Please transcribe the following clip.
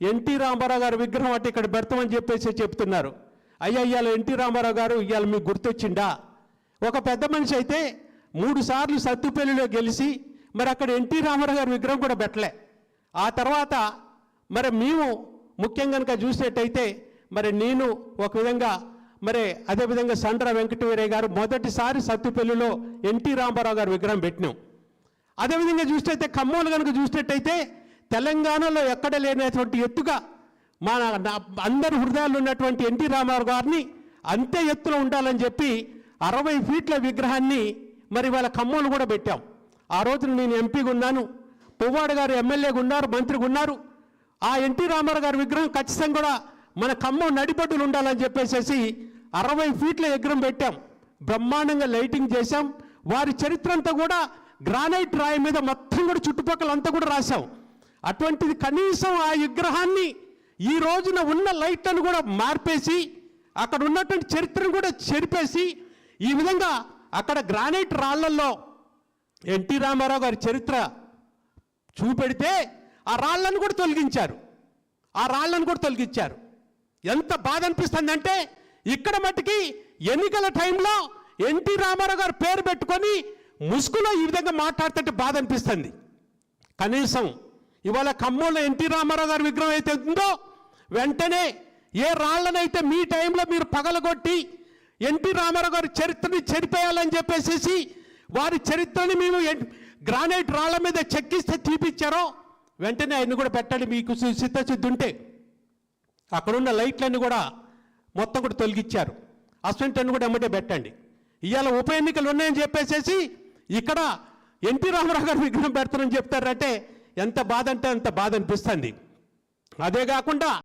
NT Ramarao గారి విగ్రహం అంటే ఇక్కడ పెడతామని చెప్పేసి చెప్తున్నారు. అయ్యా ఇవాళ ఎన్టీ రామారావు గారు ఇవాళ మీకు గుర్తొచ్చిందా? ఒక పెద్ద మనిషి అయితే 3 సార్లు సత్తుపల్లిలో గెలిచి మరి అక్కడ ఎన్టీ రామారావు గారి విగ్రహం కూడా పెట్టలే. ఆ తర్వాత మరి మేము ముఖ్యంగా కనుక చూసేటైతే మరి నేను ఒక విధంగా మరి అదేవిధంగా సండ్ర వెంకటవీరయ్య గారు మొదటిసారి సత్తుపల్లిలో ఎన్టీ రామారావు గారి విగ్రహం పెట్టినాం. అదేవిధంగా చూసినట్టయితే ఖమ్మంలో కనుక చూసినట్టయితే తెలంగాణలో ఎక్కడ లేనటువంటి ఎత్తుగా మన అందరి హృదయాల్లో ఉన్నటువంటి ఎన్టీ రామారావు గారిని అంతే ఎత్తులో ఉండాలని చెప్పి 60 ఫీట్ల విగ్రహాన్ని మరి వాళ్ళ ఖమ్మంలో కూడా పెట్టాం. ఆ రోజున నేను ఎంపీగా ఉన్నాను, పువ్వాడ గారు ఎమ్మెల్యేగా ఉన్నారు, మంత్రిగా ఉన్నారు. ఆ ఎన్టీ రామారావు గారి విగ్రహం ఖచ్చితంగా కూడా మన ఖమ్మం నడిబడ్డులు ఉండాలని చెప్పేసి 60 ఫీట్ల విగ్రహం పెట్టాం. బ్రహ్మాండంగా లైటింగ్ చేశాం. వారి చరిత్ర అంతా కూడా గ్రానైట్ రాయి మీద మొత్తం కూడా చుట్టుపక్కల అంతా కూడా రాశాం. అటువంటిది కనీసం ఆ విగ్రహాన్ని ఈ రోజున ఉన్న లైట్లను కూడా మార్పేసి అక్కడ ఉన్నటువంటి చరిత్రను కూడా చెరిపేసి ఈ విధంగా అక్కడ గ్రానైట్ రాళ్లల్లో ఎన్టీ రామారావు గారి చరిత్ర చూపెడితే ఆ రాళ్లను కూడా తొలగించారు. ఎంత బాధ అనిపిస్తుందంటే ఇక్కడ మట్టుకి ఎన్నికల టైంలో ఎన్టీ రామారావు గారు పేరు పెట్టుకొని ముసుగులో ఈ విధంగా మాట్లాడుతుంటే బాధ అనిపిస్తుంది. కనీసం ఇవాళ ఖమ్మంలో ఎన్టీ రామారావు గారి విగ్రహం అయితే ఉందో వెంటనే ఏ రాళ్లనైతే మీ టైంలో మీరు పగలగొట్టి ఎన్టీ రామారావు గారి చరిత్రని చెరిపేయాలని చెప్పేసి వారి చరిత్రని మేము గ్రానైట్ రాళ్ల మీద చెక్కిస్తే తీపిచ్చారో వెంటనే ఆయన కూడా పెట్టండి. మీకు సిద్ధసిద్ధి ఉంటే అక్కడున్న లైట్లన్నీ కూడా మొత్తం కూడా తొలగించారు. అసెంట్ని కూడా ఎమ్మటే పెట్టండి. ఇవాళ ఉప ఎన్నికలు ఉన్నాయని చెప్పేసి ఇక్కడ ఎన్టీ రామారావు గారి విగ్రహం పెడతారని చెప్తారంటే ఎంత బాధ అంటే అంత బాధ అనిపిస్తుంది. అదే కాకుండా